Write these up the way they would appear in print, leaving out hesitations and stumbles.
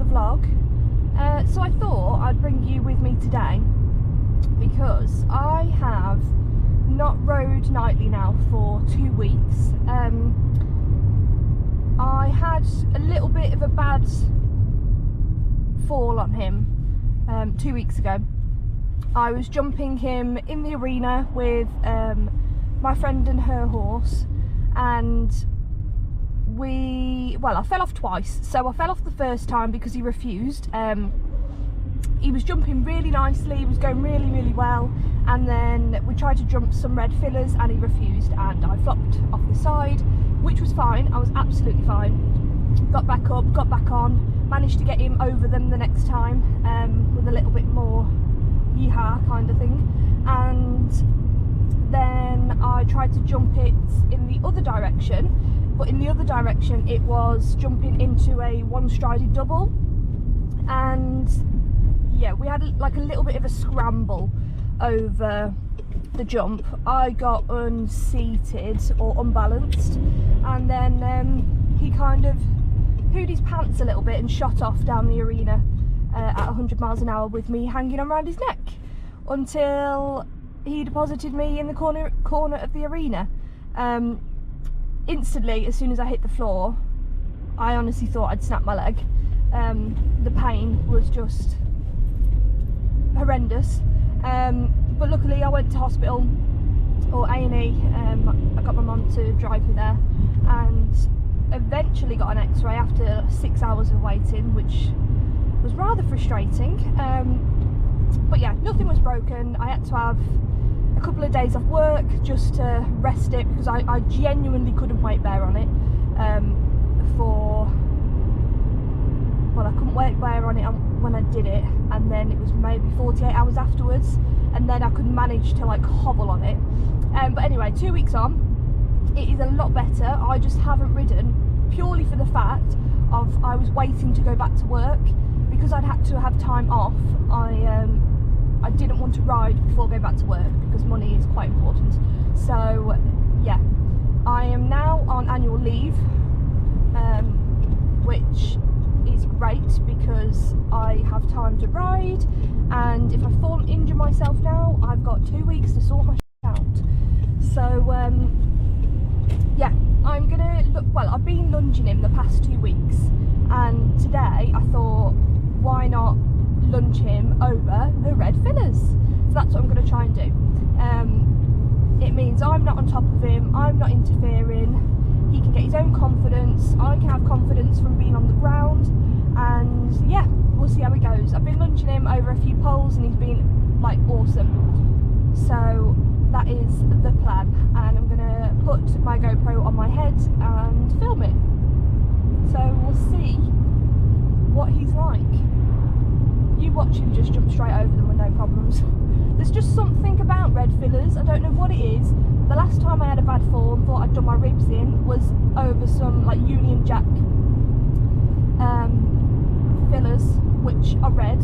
vlog. So I thought I'd bring you with me today because I have not rode nightly now for 2 weeks. I had a little bit of a bad fall on him 2 weeks ago. I was jumping him in the arena with my friend and her horse, and I fell off twice. So I fell off the first time because he refused. He was jumping really nicely, he was going really well, and then we tried to jump some red fillers and he refused, and I flopped off the side, which was fine. I was absolutely fine. Got back up, got back on, managed to get him over them the next time with a little bit more yeehaw kind of thing, and then I tried to jump it in the other direction, but in the other direction it was jumping into a one-strided double, and yeah, we had like a little bit of a scramble over the jump. I got unseated or unbalanced, and then he kind of pooed his pants a little bit and shot off down the arena at 100 miles an hour with me hanging around his neck until he deposited me in the corner of the arena. Instantly, as soon as I hit the floor, I honestly thought I'd snapped my leg. The pain was just horrendous, but luckily I went to hospital, or A&E. I got my mum to drive me there, and eventually got an x-ray after 6 hours of waiting, which was rather frustrating. But yeah, nothing was broken. I had to have a couple of days off work just to rest it, because I genuinely couldn't weight bear on it I couldn't weight bear on it when I did it, and then it was maybe 48 hours afterwards, and then I could manage to like hobble on it. But anyway, 2 weeks on, it is a lot better. I just haven't ridden purely for the fact of I was waiting to go back to work, because I'd had to have time off. I didn't want to ride before going back to work because money is quite important. So yeah, I am now on annual leave, which is great because I have time to ride, and if I fall and injure myself now, I've got 2 weeks to sort my shit out. So yeah, I'm gonna look. Well, I've been lunging him the past 2 weeks, and today I thought, why not lunge him over the red fillers? So that's what I'm going to try and do. It means I'm not on top of him, I'm not interfering, he can get his own confidence, I can have confidence from being on the ground, and yeah, we'll see how it goes. I've been lunging him over a few poles and he's been like awesome. So that is the plan, and I'm going to put my GoPro on my head and film it. So we'll see what he's like. You watch him just jump straight over them with no problems. There's just something about red fillers, I don't know what it is. The last time I had a bad fall and thought I'd done my ribs in was over some like Union Jack fillers, which are red.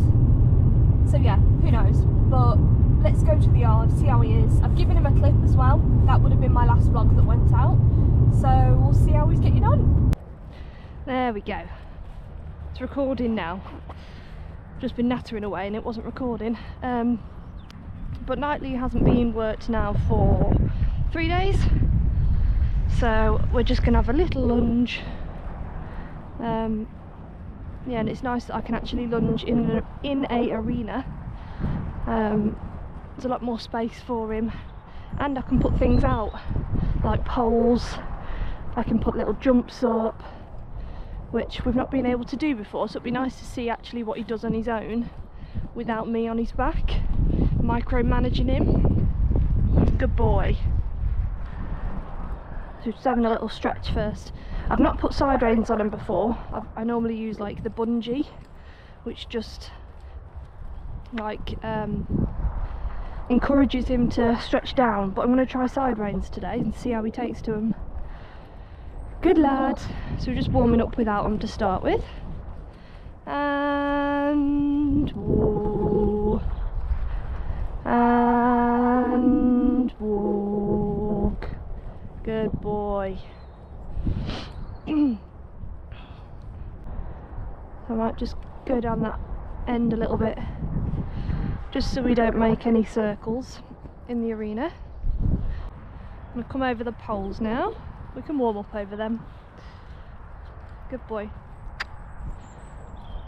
So yeah, who knows, but let's go to the yard, see how he is. I've given him a clip as well. That would have been my last vlog that went out, so we'll see how he's getting on. There we go, it's recording now. Just been nattering away and it wasn't recording, but nightly hasn't been worked now for 3 days, so we're just gonna have a little lunge. Yeah, and it's nice that I can actually lunge in a arena. There's a lot more space for him, and I can put things out like poles. I can put little jumps up, which we've not been able to do before, so it'd be nice to see actually what he does on his own without me on his back micromanaging him. Good boy. So just having a little stretch first. I've not put side reins on him before. I normally use like the bungee, which just like encourages him to stretch down, but I'm going to try side reins today and see how he takes to him. Good lad. So we're just warming up without him to start with, and whoa, and walk. Good boy. I might just go down that end a little bit, just so we don't make any circles in the arena. I'm going to come over the poles now. We can warm up over them. Good boy.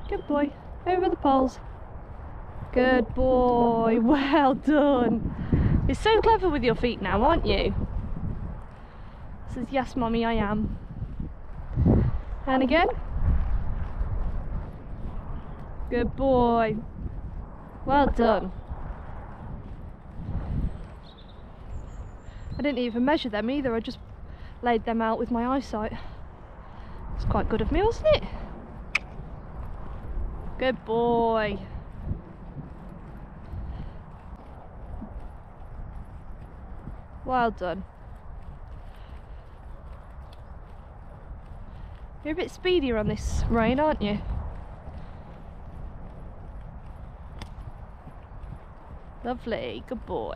Good boy. Over the poles. Good boy. Well done. You're so clever with your feet now, aren't you? Says, yes, Mummy, I am. And again. Good boy. Well done. I didn't even measure them either, I just laid them out with my eyesight. It's quite good of me, wasn't it? Good boy. Well done. You're a bit speedier on this rein, aren't you? Lovely, good boy.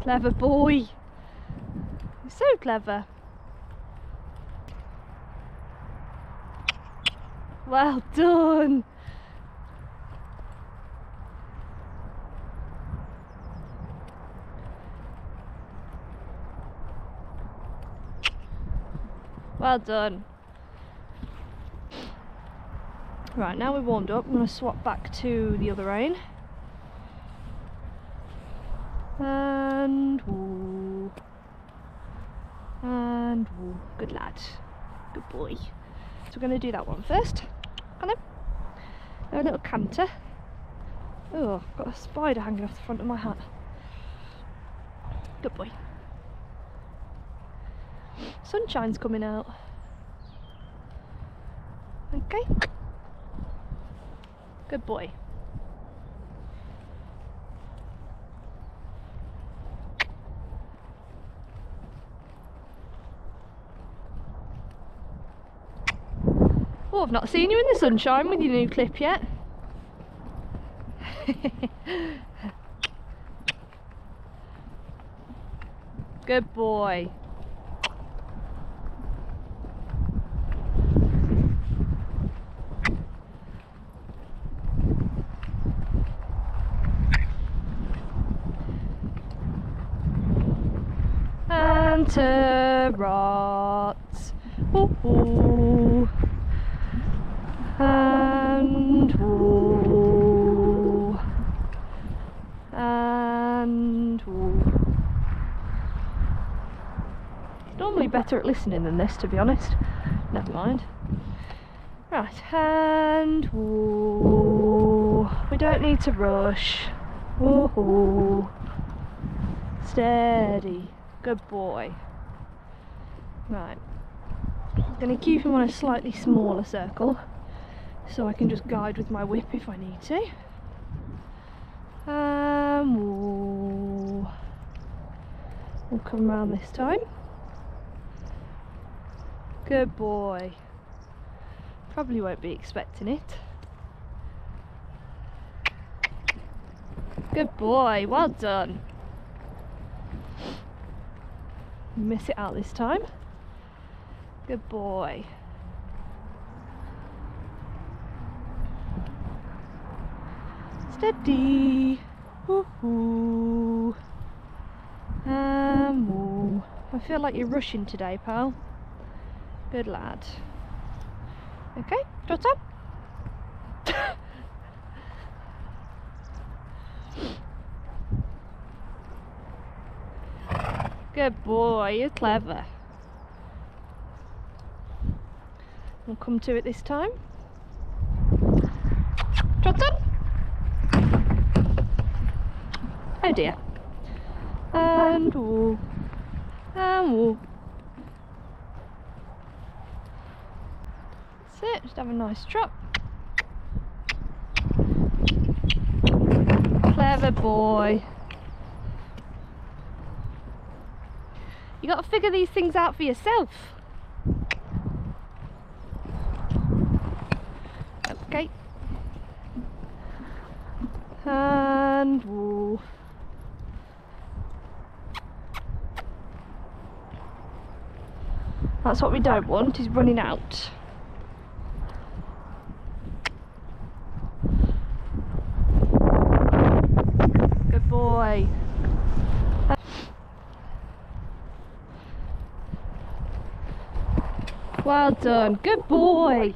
Clever boy. You're so clever. Well done. Well done. Right, now we're warmed up, I'm going to swap back to the other rein. And woo. And woo. Good lad. Good boy. So we're going to do that one first. Come on. Now a little canter. Oh, I've got a spider hanging off the front of my hat. Good boy. Sunshine's coming out. Okay. Good boy. Oh, I've not seen you in the sunshine with your new clip yet. Good boy. And to rot. Ooh, ooh. And woo. And woo. Normally better at listening than this, to be honest. Never mind. Right, and woo. We don't need to rush. Woo. Steady. Good boy. Right. I'm going to keep him on a slightly smaller circle, so I can just guide with my whip if I need to. Woo. We'll come round this time. Good boy. Probably won't be expecting it. Good boy, well done. Miss it out this time. Good boy. Steady. Woohoo. Woo. I feel like you're rushing today, pal. Good lad. Okay, trot up. Good boy, you're clever. We'll come to it this time. Trot on. Oh dear. And woo. And woo. That's it, just have a nice trot. Clever boy. You got to figure these things out for yourself. Okay. And woo. That's what we don't want, is running out. Good boy. Well done. Good boy.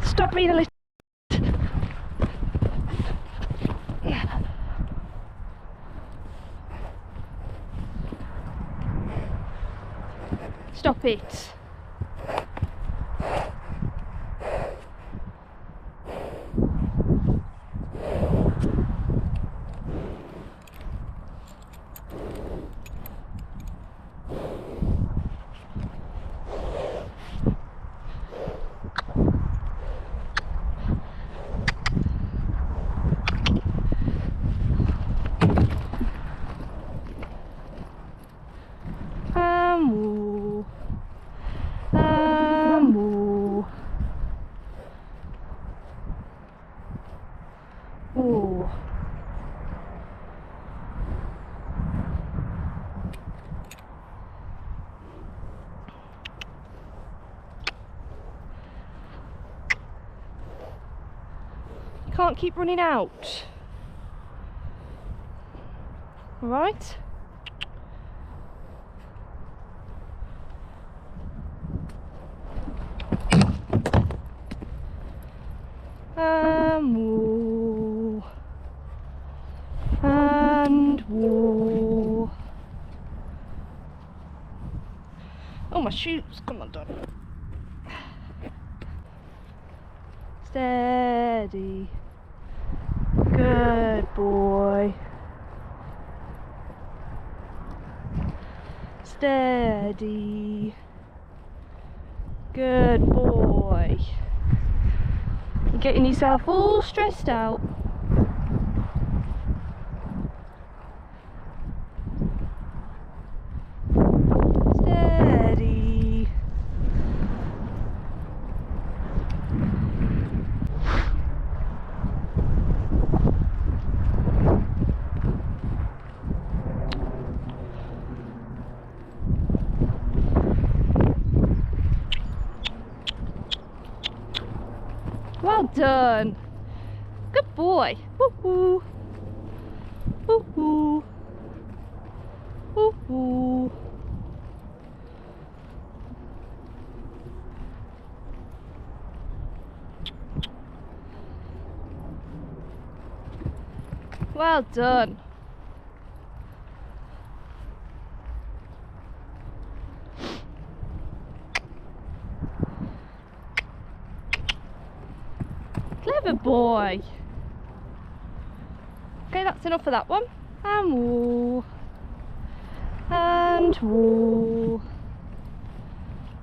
Stop being a little. Stop it. Moo. Moo. Ooh. You can't keep running out. All right? Woo. And woo. Oh, my shoes, come on, Don. Steady. Good boy. Steady. Good boy. You're getting yourself all stressed out. Steady. Well done. Good boy. Woo-hoo. Woo-hoo. Woo-hoo. Well done. Clever boy. Okay, that's enough of that one. And woo. And woo.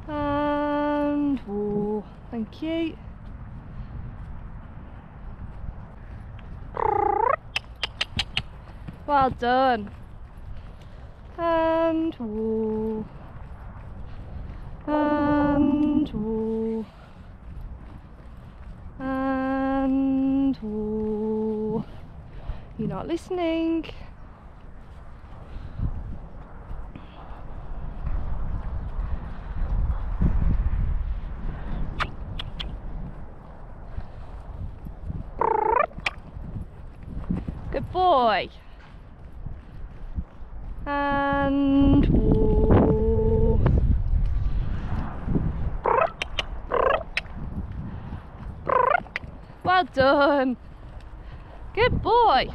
And woo. Thank you. Well done. And woo. And woo. And woo. You're not listening. Good boy. And woo. Well done. Good boy.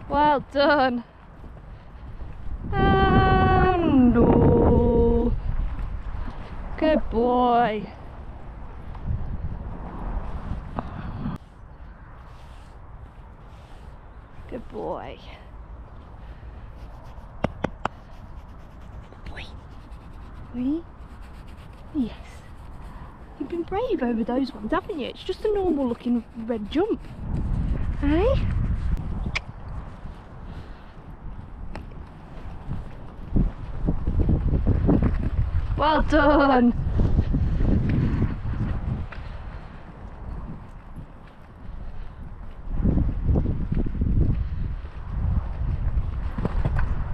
Well done. And woo. Good boy. Good boy. boy. Yes. You've been brave over those ones, haven't you? It's just a normal looking red jump. Eh? Well done.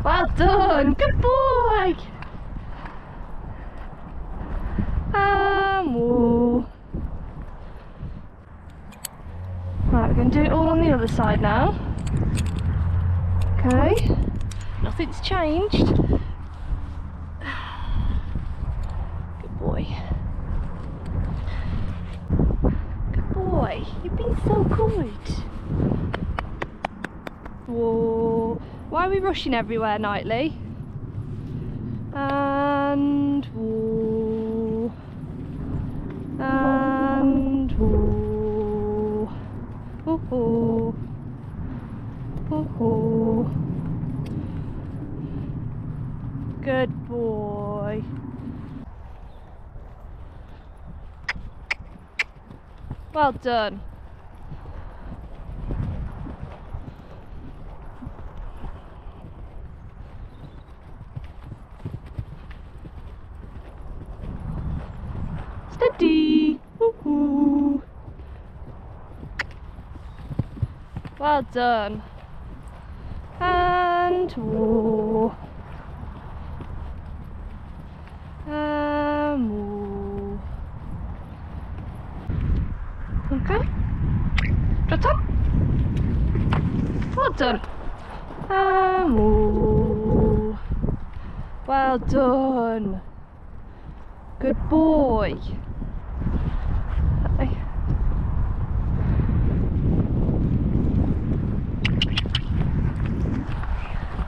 Well done. Good boy. Woo. Right, we're going to do it all on the other side now. Okay. Nothing's changed. Good boy. Good boy. You've been so good. Whoa. Why are we rushing everywhere, Knightley? And whoa. And whoa. Oh-ho. Oh-ho. Good boy. Well done. Steady. Woohoo. Well done. And whoa. Whoa. Okay. Trot up. Well done. Whoa. Well done. Good boy.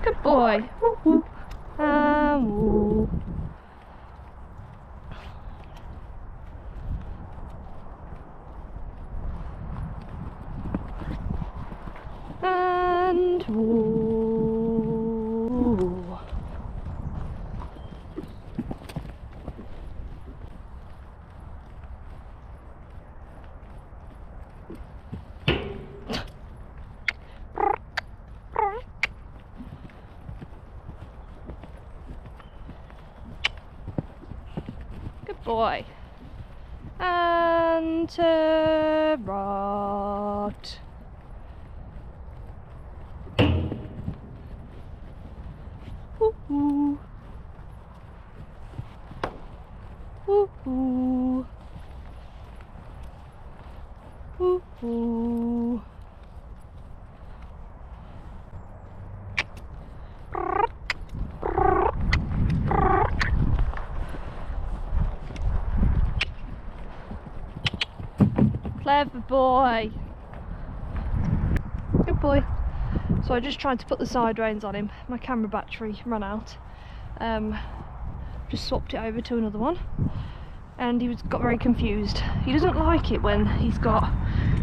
Good boy. Woo-hoo. Woo. And woo. Good boy. And rot. Woo-hoo. Woo-hoo. Woo-hoo. Clever boy. Good boy. So I just tried to put the side reins on him. My camera battery ran out. Just swapped it over to another one, and he got very confused. He doesn't like it when he's got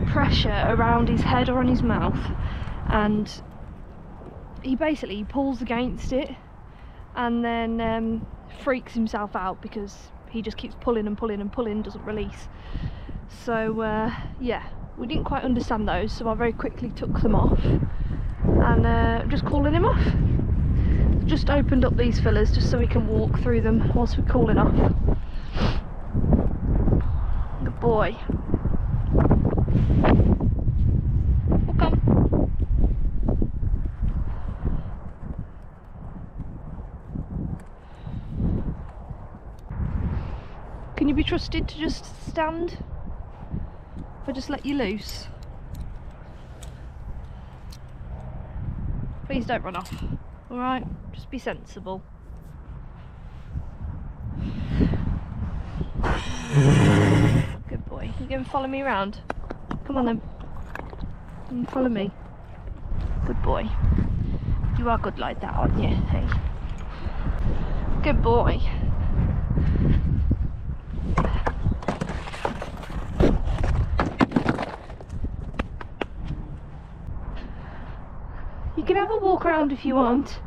pressure around his head or on his mouth, and he basically pulls against it and then freaks himself out because he just keeps pulling and pulling and pulling, doesn't release. So yeah, we didn't quite understand those, so I very quickly took them off and just calling him off. Just opened up these fillers just so we can walk through them whilst we're cooling off. Good boy. Walk on. Can you be trusted to just stand? If I just let you loose? Please don't run off. Alright, just be sensible. Good boy. You going to follow me around? Come on then. Follow me. Good boy. You are good like that, aren't you? Hey. Good boy. You can have a walk around if you want.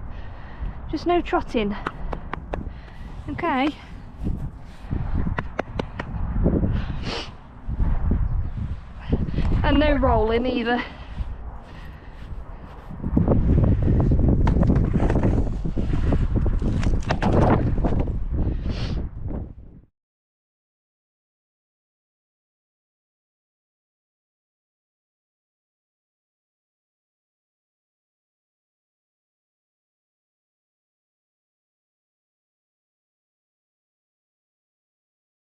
Just no trotting. Okay. And no rolling either.